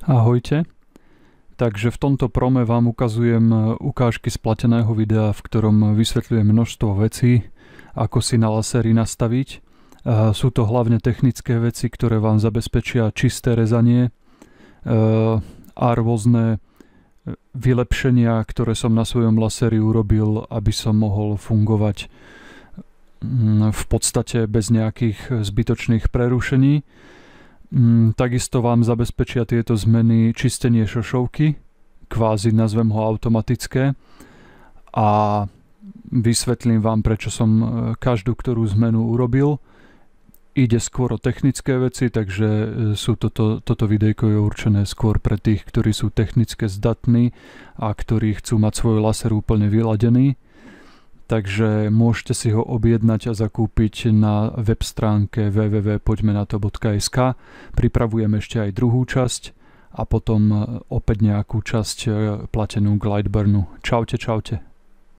Ahojte. Takže v tomto prome vám ukazujem ukážky z plateného videa, v ktorom vysvetľujem množstvo vecí, ako si na laseri nastaviť. Sú to hlavne technické veci, ktoré vám zabezpečia čisté rezanie a rôzne vylepšenia, ktoré som na svojom laseri urobil, aby som mohol fungovať v podstate bez nejakých zbytočných prerušení. Takisto vám zabezpečia tieto zmeny čistenie šošovky, kvázi nazvem ho automatické, a vysvetlím vám, prečo som každú ktorú zmenu urobil. Ide skôr o technické veci, takže toto videjko je určené skôr pre tých, ktorí sú technicky zdatní a ktorí chcú mať svoj laser úplne vyladený. Takže môžete si ho objednať a zakúpiť na web stránke www.poďmenato.sk. Pripravujem ešte aj druhú časť a potom opäť nejakú časť platenú k Lightburnu. Čaute.